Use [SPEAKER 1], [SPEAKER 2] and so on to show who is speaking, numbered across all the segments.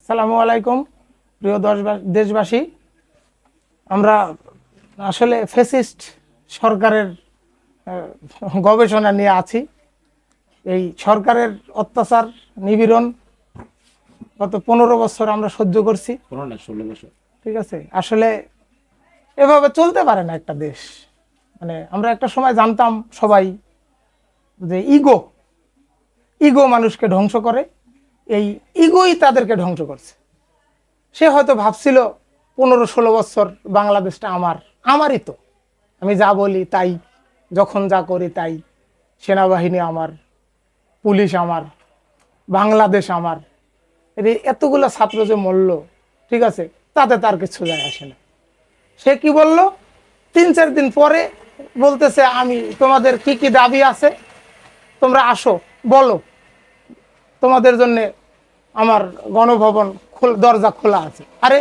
[SPEAKER 1] আসসালামু আলাইকুম প্রিয় দেশবাসী। আমরা আসলে ফ্যাসিস্ট সরকারের গবেষণা নিয়ে আছি। এই সরকারের অত্যাচার নিপীড়ন গত 15 বছর আমরা সহ্য করছি।
[SPEAKER 2] 16 বছর।
[SPEAKER 1] ঠিক আছে, আসলে এভাবে চলতে পারে না একটা দেশ। মানে আমরা একটা সময় জানতাম সবাই যে ইগো মানুষকে ধ্বংস করে, এই ইগোই তাদেরকে ধ্বংস করছে। সে হয়তো ভাবছিল 15-16 বছর বাংলাদেশটা আমারই তো, আমি যা বলি তাই, যখন যা করি তাই, সেনাবাহিনী আমার, পুলিশ আমার, বাংলাদেশ আমার। এতগুলো ছাত্র যে মরল, ঠিক আছে, তাতে তার কিছু যায় আসে না। সে কি বলল, 3-4 দিন পরে বলতেছে আমি তোমাদের কি কি দাবি আছে তোমরা আসো বলো, তোমাদের জন্য আমার গণভবন দরজা খোলা আছে। আরে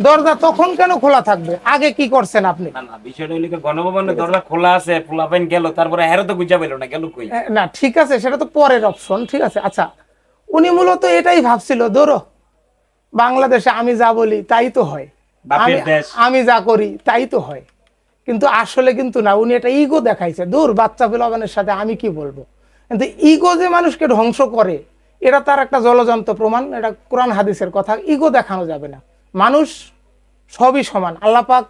[SPEAKER 1] দরজা তখন কেন খোলা থাকবে? আগে কি করছেন আপনি?
[SPEAKER 2] না না, বিষয়টা হলো গণভবনের দরজা খোলা আছে, পোলাপাইন গেল, তারপরে হেরো তো বুঝা পেল না, গেল কই?
[SPEAKER 1] না ঠিক আছে, সেটা তো পরের অপশন, ঠিক আছে। আচ্ছা, উনি মূলত এটাই ভাবছিল, ধরো বাংলাদেশে আমি যা বলি তাই তো হয়, আমি যা করি তাই তো হয়। কিন্তু আসলে কিন্তু না, উনি এটা ইগো দেখাইছে। দূর বাচ্চা পেলাবানের সাথে আমি কি বলবো। কিন্তু ইগো যে মানুষকে ধ্বংস করে, এটা তার একটা জলজন্ত প্রমাণ। এটা কোরআন হাদিসের কথা। ইগো দেখানো যাবে না। মানুষ সবই সমান। আল্লাহ পাক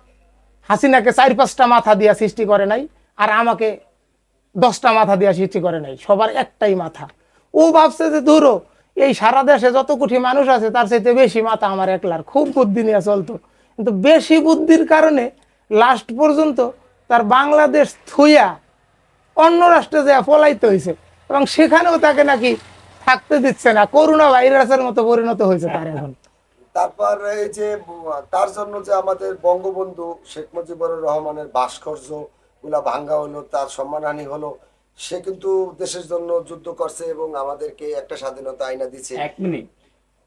[SPEAKER 1] হাসিনাকে 4-5টা মাথা দিয়া সৃষ্টি করে নাই, আর আমাকে 10টা মাথা দিয়া সৃষ্টি করে নাই। সবার একটাই মাথা। ও ভাবছে যে ধরো এই সারা দেশে যত কোটি মানুষ আছে তার চাইতে বেশি মাথা আমার একলার। খুব বুদ্ধি নিয়ে চলতো, কিন্তু বেশি বুদ্ধির কারণে লাস্ট পর্যন্ত তার বাংলাদেশ থুইয়া অন্য রাষ্ট্রে যা পলাইতে হয়েছে, এবং সেখানেও তাকে নাকি থাকতে দিচ্ছে না। করোনা ভাইরাসের মতো পরিণত হয়েছে তার এখন।
[SPEAKER 3] তারপর এই যে তার জন্য যে আমাদের বঙ্গবন্ধু শেখ মুজিবুর রহমানের ভাস্কর্য গুলা ভাঙ্গা হলো, তার সম্মানহানি হলো। সে কিন্তু দেশের জন্য যুদ্ধ করছে এবং আমাদেরকে একটা স্বাধীনতা আইনা দিচ্ছে।
[SPEAKER 2] এক মিনিট,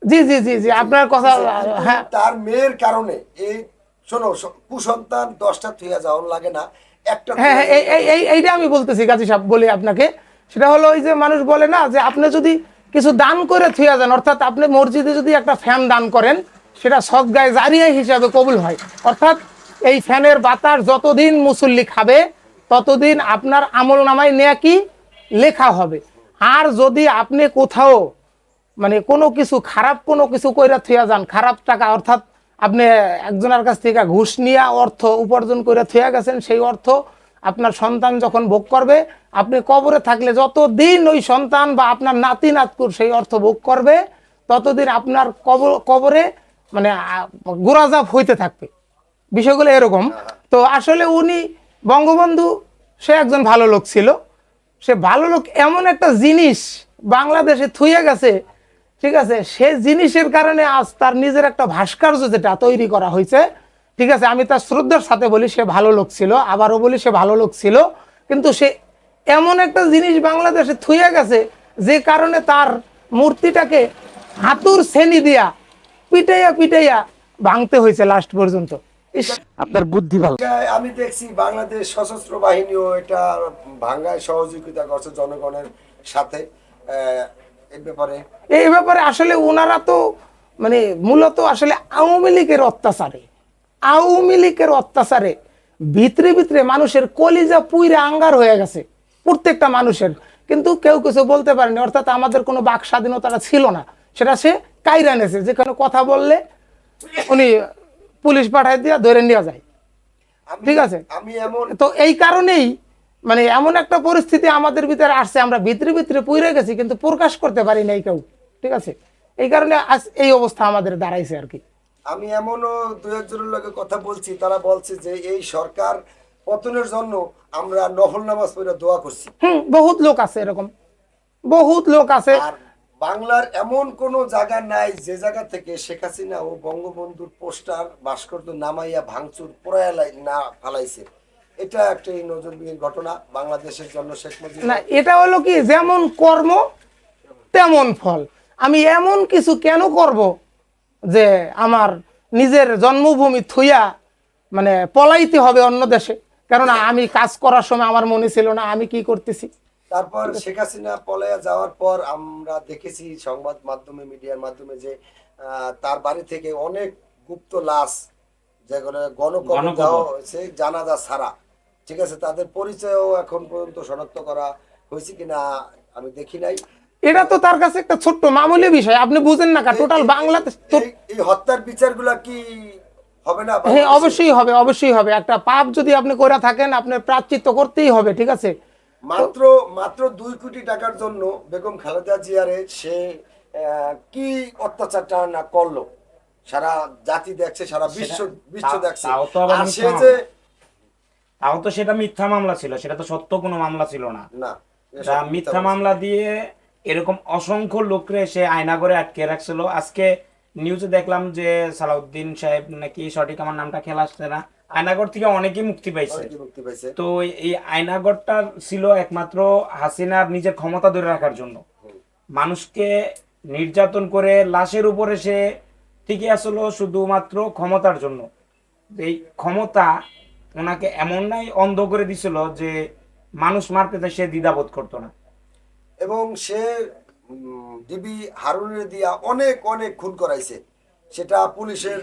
[SPEAKER 1] জি জি জি জি, আপনার কথা। হ্যাঁ,
[SPEAKER 3] তার মেয়ের কারণে এই শোনো, কুসন্তান 10টা থুইয়া যাওয়ার লাগে না, একটা।
[SPEAKER 1] হ্যাঁ হ্যাঁ, এইটা আমি বলতেছি গাজী সাহেব, বলি আপনাকে। সেটা হলো ওই যে মানুষ বলে না যে আপনি যদি কিছু দান করে থুয়া যান, অর্থাৎ আপনি মসজিদে যদি একটা ফ্যান দান করেন, সেটা সদগায়ে জারিয়া হিসাবে কবুল হয়। অর্থাৎ এই ফ্যানের বাতাস যতদিন মুসল্লি খাবে ততদিন আপনার আমল নামায় নেকি লেখা হবে। আর যদি আপনি কোথাও মানে কোনো কিছু খারাপ কোনো কিছু কইরা থুয়া যান, খারাপ টাকা, অর্থাৎ আপনি একজনের কাছ থেকে ঘুষ নিয়ে অর্থ উপার্জন করে থুয়া গেছেন, সেই অর্থ আপনার সন্তান যখন ভোগ করবে, আপনি কবরে থাকলে যতদিন ওই সন্তান বা আপনার নাতি নাতকুর সেই অর্থ ভোগ করবে, ততদিন আপনার কবরে মানে গোরাজাপ হইতে থাকবে। বিষয়গুলো এরকম। তো আসলে উনি বঙ্গবন্ধু, সে একজন ভালো লোক ছিল। সে ভালো লোক এমন একটা জিনিস বাংলাদেশে থুইয়া গেছে, ঠিক আছে, সে জিনিসের কারণে আজ তার নিজের একটা ভাস্কর্য যেটা তৈরি করা হয়েছে, ঠিক আছে। আমি তার শ্রদ্ধার সাথে বলি সে ভালো লোক ছিল, আবারও বলি সে ভালো লোক ছিল, কিন্তু সে এমন একটা জিনিস বাংলাদেশে থুইয়া গেছে যে কারণে তার মূর্তিটাকে হাতুর শ্রেণী দিয়া পিটাইয়া পিটাইয়া ভাঙতে হয়েছে লাস্ট পর্যন্ত।
[SPEAKER 2] আপনার বুদ্ধি ভালো।
[SPEAKER 3] আমি দেখছি বাংলাদেশ সশস্ত্র বাহিনীও এটা ভাঙ্গায় সহযোগিতা করছে জনগণের সাথে।
[SPEAKER 1] এই ব্যাপারে আসলে ওনারা তো মানে মূলত আসলে আওয়ামী লীগের অত্যাচারে ভিতরে ভিতরে মানুষের কলিজা পুইরে আঙ্গার হয়ে গেছে প্রত্যেকটা মানুষের, কিন্তু কেউ কিছু বলতে পারেনি। অর্থাৎ আমাদের কোনো বাক স্বাধীনতাটা ছিল না, সেটা সে কাইরা নেছে। যেখানে কথা বললে উনি পুলিশ পাঠায় দিয়া ধরে নেওয়া যায়, ঠিক আছে। তো এই কারণেই মানে এমন একটা পরিস্থিতি আমাদের ভিতরে আসছে, আমরা ভিতরে ভিতরে পুইরে গেছি কিন্তু প্রকাশ করতে পারি নাই কেউ, ঠিক আছে। এই কারণে আজ এই অবস্থা আমাদের দাঁড়াইছে আর কি।
[SPEAKER 3] আমি এমনও 2-1 জনের লগে কথা বলছি, তারা বলছে যে এই সরকার পতনের জন্য আমরা নফল নামাজ পড়ে দোয়া করছি।
[SPEAKER 1] বহুত লোক আছে এরকম, বহুত লোক আছে।
[SPEAKER 3] আর বাংলার এমন কোন জায়গা নাই যে জায়গা থেকে শেখ হাসিনা ও বঙ্গবন্ধুর পোস্টার ভাস্কর্য নামাইয়া ভাঙচুর পোড়ায় না ফালাইছে। এটা একটা নজিরবিহীন ঘটনা বাংলাদেশের জন্য। শেখ মুজিব
[SPEAKER 1] না, এটা হলো কি, যেমন কর্ম তেমন ফল। আমি এমন কিছু কেন করব যে আমার নিজের জন্মভূমি থুইয়া মানে পলাইতে হবে অন্য দেশে? কেননা আমি কাজ করার সময় আমার মনে ছিল না আমি কি করতেছি।
[SPEAKER 3] তারপর শেখ হাসিনা পলাইয়া যাওয়ার পর আমরা দেখেছি সংবাদ মাধ্যমে, মিডিয়ার মাধ্যমে যে তার বাড়ি থেকে অনেক গুপ্ত লাশ যেগুলো গণকবর
[SPEAKER 2] গণকবর।
[SPEAKER 3] দেওয়া হয়েছে জানাজা ছাড়া। ঠিক আছে, তাদের পরিচয়ও এখন পর্যন্ত শনাক্ত করা হয়েছে কিনা আমি দেখি নাই।
[SPEAKER 1] এটা তো তার কাছে একটা ছোট্ট মামুলি বিষয়, আপনি বুঝেন না টোটাল বাংলাদেশ তো।
[SPEAKER 3] এই হত্যার বিচারগুলা কি হবে না
[SPEAKER 1] হ্যাঁ
[SPEAKER 3] বাংলাদেশে?
[SPEAKER 1] অবশ্যই হবে, অবশ্যই হবে। একটা পাপ যদি আপনি করে থাকেন আপনার প্রায়শ্চিত্ত করতেই হবে, ঠিক আছে।
[SPEAKER 3] মাত্র মাত্র 2 কোটি টাকার জন্য বেগম খালেদা জিয়ারে সে কি অত্যাচারটা না করলো, সারা জাতি দেখছে, সারা বিশ্ব বিশ্ব দেখছে।
[SPEAKER 2] তাও তো আবার
[SPEAKER 3] আর
[SPEAKER 2] মিথ্যা
[SPEAKER 3] সে
[SPEAKER 2] মামলা।
[SPEAKER 3] যে
[SPEAKER 2] তাও তো সেটা মিথ্যা মামলা ছিল, সেটা তো সত্য কোনো মামলা ছিল না।
[SPEAKER 3] না,
[SPEAKER 2] তা মিথ্যা মামলা দিয়ে এরকম অসংখ্য লোকরে সে আয়না করে আটকে রাখছিল। আজকে নিউজে দেখলাম যে সালাউদ্দিন সাহেব নাকি, সঠিক আমার নামটা খেয়াল আসছে না, আয়নাগর থেকে অনেকেই মুক্তি পাইছে।
[SPEAKER 3] অনেকে মুক্তি পাইছে।
[SPEAKER 2] তো এই আয়নাগরটা ছিল একমাত্র হাসিনার নিজের ক্ষমতা ধরে রাখার জন্য। মানুষকে নির্যাতন করে লাশের উপরে সে টিকে আসলো শুধুমাত্র ক্ষমতার জন্য। এই ক্ষমতা ওনাকে এমন নাই অন্ধ করে দিছিল যে মানুষ মারতে যায় সে দ্বিধাবোধ করতো না।
[SPEAKER 3] এবং সে ডিবি হারুনের দিয়া অনেক অনেক খুন করাইছে, সেটা পুলিশের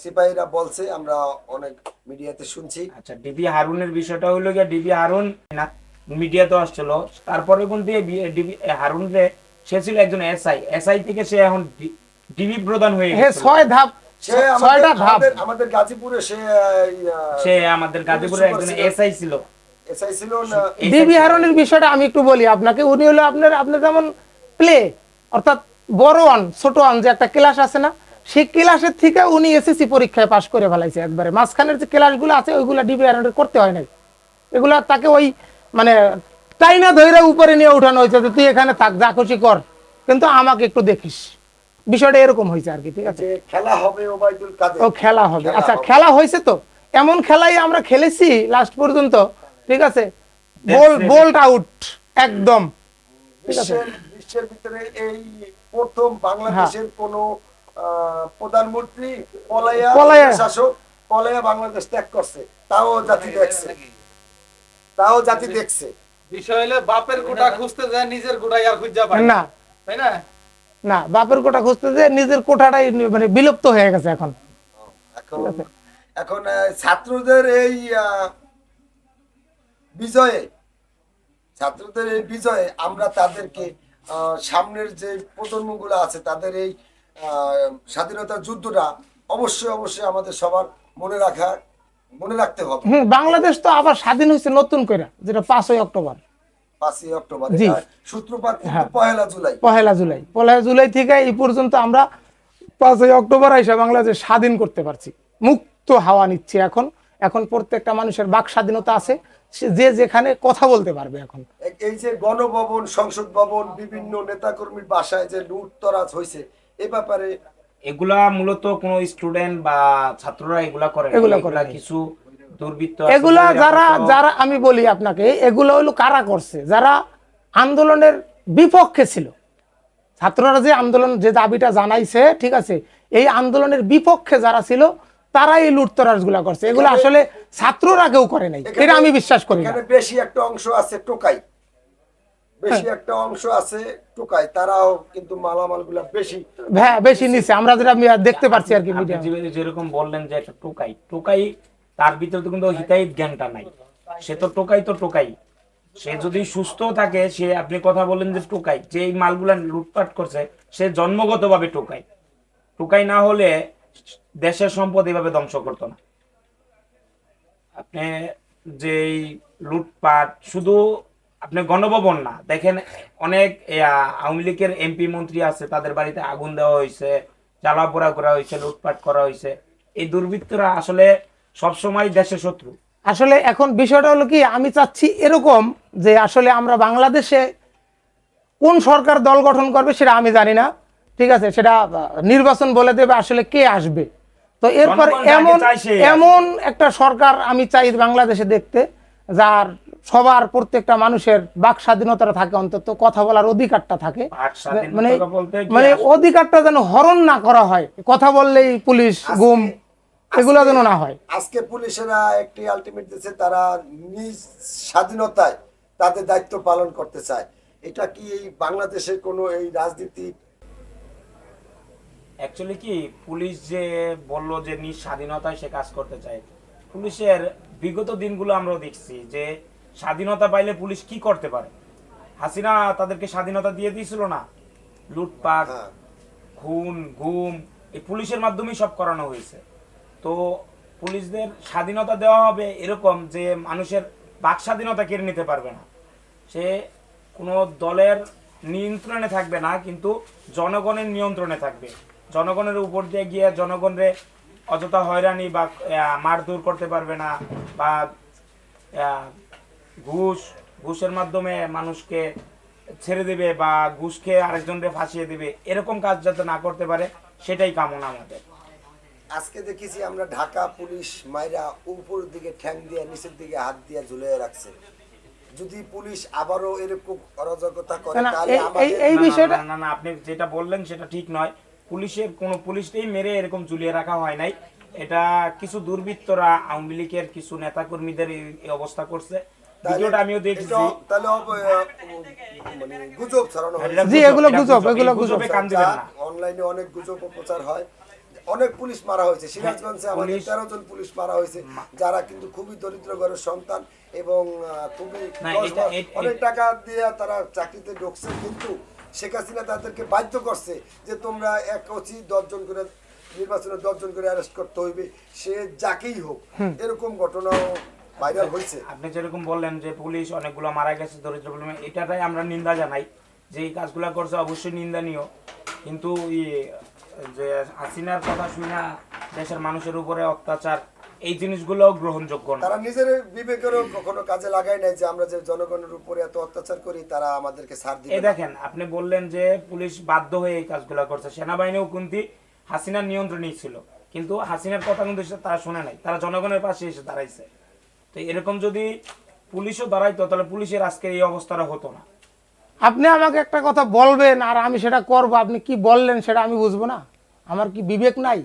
[SPEAKER 3] সিপাহীরা বলছে, আমরা অনেক মিডিয়াতে শুনছি।
[SPEAKER 2] আচ্ছা, ডিবি হারুনের বিষয়টা হইলো গিয়ে, ডিবি হারুন না মিডিয়াতে আসছিল, তারপরে কিন্তু ডিবি হারুন রে, সে ছিল একজন এসআই, এসআই থেকে সে এখন ডিবি প্রধান হয়ে
[SPEAKER 1] হ্যাঁ
[SPEAKER 2] গেছে।
[SPEAKER 1] 6 ধাপ,
[SPEAKER 3] সে
[SPEAKER 1] 6টা ধাপ।
[SPEAKER 3] আমাদের গাজীপুরে সে
[SPEAKER 2] সে আমাদের গাজীপুরে একজন এসআই ছিল।
[SPEAKER 3] এসআই ছিল না।
[SPEAKER 1] ডিবি হারনের বিষয়টা আমি একটু বলি আপনাকে। উনি হলো আপনার আপনার যেমন প্লে, অর্থাৎ বড় ওয়ান ছোট ওয়ান যে একটা ক্লাস আছে না, সেই ক্লাসের থেকে উনি এসএসসি পরীক্ষায় পাশ করে ফেলাইছে একবারে। মাঝখানের যে ক্লাসগুলো আছে ওইগুলো ডিবি হারনের করতে হয় নাই, এগুলা তাকে ওই মানে টাইনা ধইরা উপরে নিয়ে উঠানো হয়েছে যে তুই এখানে থাক, যা খুশি কর, কিন্তু আমাকে একটু দেখিস। বিষয়টা এরকম হয়েছে আর কি, ঠিক আছে।
[SPEAKER 3] যে খেলা হবে ওবায়দুল কাদের,
[SPEAKER 1] ও খেলা হবে,
[SPEAKER 3] খেলা
[SPEAKER 1] আচ্ছা
[SPEAKER 3] হবে।
[SPEAKER 1] খেলা হয়েছে তো, এমন খেলাই আমরা খেলেছি লাস্ট পর্যন্ত, ঠিক আছে। বোল্ড আউট একদম, ঠিক আছে।
[SPEAKER 3] বিশ্বের ভিতরে এই প্রথম বাংলাদেশের কোন প্রধানমন্ত্রী পলায়া শাসক পলায়া বাংলাদেশ ত্যাগ করছে, তাও জাতি দেখছে, তাও জাতি দেখছে।
[SPEAKER 4] বিষয় হলো বাপের গোটা খুঁজতে যায় নিজের গোটাই আর খুঁজা পায়
[SPEAKER 1] না
[SPEAKER 4] তাই না?
[SPEAKER 1] না, বাপের কোটা খুঁজতে যে নিজের কোঠাটাই মানে বিলুপ্ত হয়ে গেছে এখন।
[SPEAKER 3] এখন এখন ছাত্রদের এই বিজয়ে, ছাত্রদের এই বিজয়ে আমরা তাদেরকে সামনের যে প্রজন্মগুলো আছে তাদের এই স্বাধীনতার যুদ্ধটা অবশ্যই অবশ্যই আমাদের সবার মনে রাখতে হবে।
[SPEAKER 1] বাংলাদেশ তো আবার স্বাধীন হয়েছে নতুন করে, যেটা 5ই অক্টোবর।
[SPEAKER 3] 5ই অক্টোবর
[SPEAKER 1] জি।
[SPEAKER 3] সূত্রপাত কিন্তু 1 জুলাই।
[SPEAKER 1] পহেলা জুলাই থেকে এই পর্যন্ত আমরা 5ই অক্টোবর আইসা বাংলাদেশ স্বাধীন করতে পারছি, মুক্ত হাওয়া নিচ্ছে এখন। এখন প্রত্যেকটা মানুষের বাক স্বাধীনতা আছে, সে যে যেখানে কথা বলতে পারবে এখন।
[SPEAKER 3] এই যে গণভবন, সংসদ ভবন, বিভিন্ন নেতাকর্মীর বাসায় যে লুটতরাজ হয়েছে, এ ব্যাপারে
[SPEAKER 2] এগুলা মূলত কোনো স্টুডেন্ট বা ছাত্ররা এগুলা করে না।
[SPEAKER 1] এগুলা
[SPEAKER 2] এগুলা
[SPEAKER 1] করে না।
[SPEAKER 2] কিছু দুর্বৃত্ত
[SPEAKER 1] এগুলা যারা আমি বলি আপনাকে, এগুলো হলো কারা করছে, যারা আন্দোলনের বিপক্ষে ছিল। ছাত্ররা যে আন্দোলন যে দাবিটা জানাইছে, ঠিক আছে, এই আন্দোলনের বিপক্ষে যারা ছিল তারা এই লুটতরাজ গুলা করছে। এগুলো আসলে ছাত্ররা কেউ করে নাই, এটা আমি বিশ্বাস করি না।
[SPEAKER 3] এখানে বেশি একটা অংশ আছে টোকাই, বেশি একটা অংশ আছে টোকাই, তারাও কিন্তু মালামালগুলা বেশি
[SPEAKER 1] হ্যাঁ বেশি নিছে, আমরা যেটা দেখতে পারছি আর কি মিডিয়া।
[SPEAKER 2] যেরকম বললেন যে একটা টোকাই, টোকাই তার ভিতরে তো কিন্তু হিতাহিত জ্ঞানটা নাই। সে তো টোকাই, তো টোকাই। সে যদি সুস্থ থাকে, সে আপনি কথা বলেন যে টোকাই, যে এই মালগুলা লুটপাট করছে, সে জন্মগতভাবে টোকাই। টোকাই না হলে দেশের সম্পদ এভাবে ধ্বংস করতো না। আপনি যে লুটপাট, শুধু আপনি গণভবন না দেখেন, অনেক আওয়ামী লীগের এমপি মন্ত্রী আছে, তাদের বাড়িতে আগুন দেওয়া হয়েছে, জ্বালাপোড়া করা হয়েছে, লুটপাট করা হয়েছে। এই দুর্বৃত্তরা আসলে সবসময় দেশের শত্রু।
[SPEAKER 1] আসলে এখন বিষয়টা হলো কি, আমি চাচ্ছি এরকম যে আসলে আমরা বাংলাদেশে কোন সরকার দল গঠন করবে সেটা আমি জানি না, ঠিক আছে, সেটা নির্বাচন বলে দেবে আসলে কে আসবে। তো এরপর
[SPEAKER 2] জনগণ যাকে
[SPEAKER 1] এমন
[SPEAKER 2] চায় সে
[SPEAKER 1] এমন একটা সরকার আমি চাই বাংলাদেশে দেখতে, যার সবার প্রত্যেকটা মানুষের বাক স্বাধীনতা থাকে, অন্তত কথা বলার অধিকারটা থাকে,
[SPEAKER 2] বাক স্বাধীনতা
[SPEAKER 1] মানে
[SPEAKER 2] বলতে কি
[SPEAKER 1] মানে অধিকারটা যেন হরণ না করা হয়, কথা বললেই পুলিশ গুম এগুলো যেন না হয়।
[SPEAKER 3] আজকে পুলিশেরা একটি আলটিমেট দিয়েছে, তারা নিজ স্বাধীনতায় তাদের দায়িত্ব পালন করতে চায়। এটা কি এই বাংলাদেশের কোনো এই রাজনীতি
[SPEAKER 2] অ্যাকচুয়ালি কি পুলিশ যে বললো যে নিজ স্বাধীনতায় সে কাজ করতে চায়, পুলিশের বিগত দিনগুলো আমরাও দেখছি যে স্বাধীনতা পাইলে পুলিশ কি করতে পারে। হাসিনা তাদেরকে স্বাধীনতা দিয়ে দিয়েছিল না, লুটপাট,
[SPEAKER 3] হ্যাঁ।
[SPEAKER 2] খুন, গুম, এই পুলিশের মাধ্যমেই সব করানো হয়েছে। তো পুলিশদের স্বাধীনতা দেওয়া হবে এরকম যে মানুষের বাক স্বাধীনতা কেড়ে নিতে পারবে না, সে কোনো দলের নিয়ন্ত্রণে থাকবে না, কিন্তু জনগণের নিয়ন্ত্রণে থাকবে। জনগণের উপর দিয়ে গিয়ে জনগণরে অযথা হয়রানি বা মারধর করতে পারবে না, বা ঘুষের মাধ্যমে মানুষকে ছেড়ে দেবে বা ঘুষ খেয়ে আরেকজনকে ফাঁসিয়ে দেবে, এরকম কাজ যাতে না করতে পারে সেটাই কামনা আমাদের।
[SPEAKER 3] আজকে দেখেছি আমরা ঢাকা পুলিশ মাইরা উপর দিকে ঠ্যাং দিয়ে নিচের দিকে হাত দিয়ে ঝুলিয়ে রাখছে। যদি পুলিশ আবারও এরকম অরাজকতা করে
[SPEAKER 1] না,
[SPEAKER 3] তাহলে
[SPEAKER 1] এই-
[SPEAKER 3] আমাদের
[SPEAKER 1] এই
[SPEAKER 2] না,
[SPEAKER 1] বিষয়টা
[SPEAKER 2] না, না, না, আপনি যেটা বললেন সেটা ঠিক নয়। পুলিশের কোনো পুলিশকেই মেরে এরকম ঝুলিয়ে রাখা হয় নাই। এটা কিছু দুর্বৃত্তরা আওয়ামী লীগের কিছু নেতাকর্মীদের এই অবস্থা করছে। ভিডিওটা আমিও দেখছি।
[SPEAKER 3] তাহলে মানে গুজব ছড়ানো হয়।
[SPEAKER 2] এটা
[SPEAKER 1] জি,
[SPEAKER 2] গুজব,
[SPEAKER 1] এগুলো
[SPEAKER 2] এটা
[SPEAKER 1] গুজব,
[SPEAKER 2] গুজব,
[SPEAKER 1] এগুলো
[SPEAKER 2] এই
[SPEAKER 1] গুজব।
[SPEAKER 2] গুজবে কান দিবেন না।
[SPEAKER 3] অনলাইনে অনেক গুজব প্রচার হয়। অনেক পুলিশ মারা হয়েছে সিরাজগঞ্জে, আমাদের
[SPEAKER 2] পুলিশ-
[SPEAKER 3] 13 জন পুলিশ মারা হয়েছে, যারা কিন্তু খুবই দরিদ্র ঘরের সন্তান এবং খুবই
[SPEAKER 2] না,
[SPEAKER 3] অনেক টাকা দিয়ে তারা চাকরিতে ঢুকছে, কিন্তু শেখ হাসিনা তাদেরকে বাধ্য করছে যে তোমরা এক অচি 10 জন করে নির্বাচনে 10 জন করে অ্যারেস্ট করতে হইবে, সে যাকেই হোক। এরকম ঘটনাও ভাইরাল হয়েছে।
[SPEAKER 2] আপনি যেরকম বললেন যে পুলিশ অনেকগুলো মারা গেছে দরিদ্র প্রবলেমে, এটাটাই আমরা নিন্দা জানাই যে এই কাজগুলো করছে অবশ্যই নিন্দনীয়। কিন্তু যে হাসিনার কথা শুনে দেশের মানুষের উপরে অত্যাচার, এই জিনিসগুলো গ্রহণযোগ্য না।
[SPEAKER 3] তারা নিজের বিবেকেরও কখনো কাজে লাগায় নাই যে আমরা যে জনগণের উপরে এত অত্যাচার করি তারা আমাদেরকে ছাড় দিবে
[SPEAKER 2] এই
[SPEAKER 3] না।
[SPEAKER 2] দেখেন, আপনি বললেন যে পুলিশ বাধ্য হয়ে এই কাজগুলো করছে, সেনাবাহিনীও কিন্তু হাসিনার নিয়ন্ত্রণেই ছিল, কিন্তু হাসিনার কথা কিন্তু তারা শুনে নাই, তারা জনগণের পাশে এসে দাঁড়াইছে। তো এরকম যদি পুলিশও দাঁড়াইতো তাহলে পুলিশের আজকে এই অবস্থাটা হতো না।
[SPEAKER 1] আপনি আমাকে একটা কথা বলবেন আর আমি সেটা করব, আপনি কি বললেন সেটা আমি বুঝবো না? আমার কি বিবেক নাই?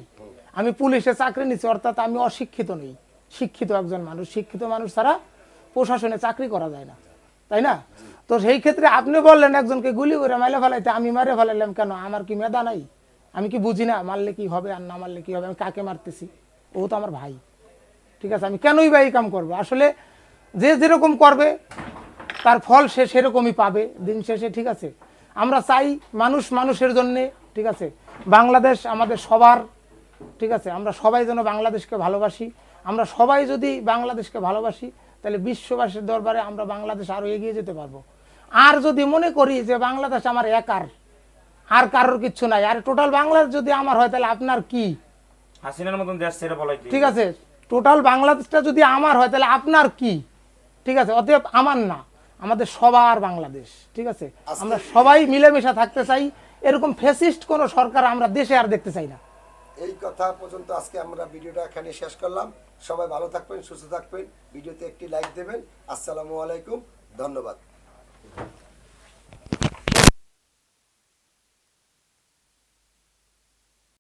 [SPEAKER 1] আমি পুলিশে চাকরি নিচ্ছি, অর্থাৎ আমি অশিক্ষিত নই, শিক্ষিত একজন মানুষ। শিক্ষিত মানুষ ছাড়া প্রশাসনে চাকরি করা যায় না, তাই না? তো সেই ক্ষেত্রে আপনি বললেন একজনকে গুলি করে মাইলে ফেলাইতে, আমি মারে ফেলাইলাম কেন? আমার কি মেধা নাই? আমি কি বুঝি না মারলে কি হবে আর না মারলে কি হবে? আমি কাকে মারতেছি? ও তো আমার ভাই, ঠিক আছে? আমি কেনই বা এই কাম করবো? আসলে যে যেরকম করবে তার ফল সে সেরকমই পাবে দিন শেষে, ঠিক আছে? আমরা চাই মানুষ মানুষের জন্যে, ঠিক আছে? বাংলাদেশ আমাদের সবার, ঠিক আছে? আমরা সবাই যেন বাংলাদেশকে ভালোবাসি। আমরা সবাই যদি বাংলাদেশকে ভালোবাসি তাহলে বিশ্ববাসীর দরবারে আমরা বাংলাদেশ আরও এগিয়ে যেতে পারবো। আর যদি মনে করি যে বাংলাদেশ আমার একার, আর কারোর কিচ্ছু নাই, আর টোটাল বাংলাদেশ যদি আমার হয় তাহলে আপনার কি?
[SPEAKER 2] হাসিনার মতন দেশ ছেড়ে বলাই
[SPEAKER 1] ঠিক আছে, টোটাল বাংলাদেশটা যদি আমার হয় তাহলে আপনার কি? ঠিক আছে, অতএব আমার না, আমাদের সবার বাংলাদেশ, ঠিক আছে? আমরা সবাই মিলেমিশে থাকতে চাই। এরকম ফ্যাসিস্ট কোনো সরকার আমরা দেশে আর দেখতে চাই না।
[SPEAKER 3] এই কথা পর্যন্ত আজকে আমরা ভিডিওটা এখানে শেষ করলাম। সবাই ভালো থাকবেন, সুস্থ থাকবেন। ভিডিওতে একটি লাইক দেবেন। আসসালামু আলাইকুম, ধন্যবাদ।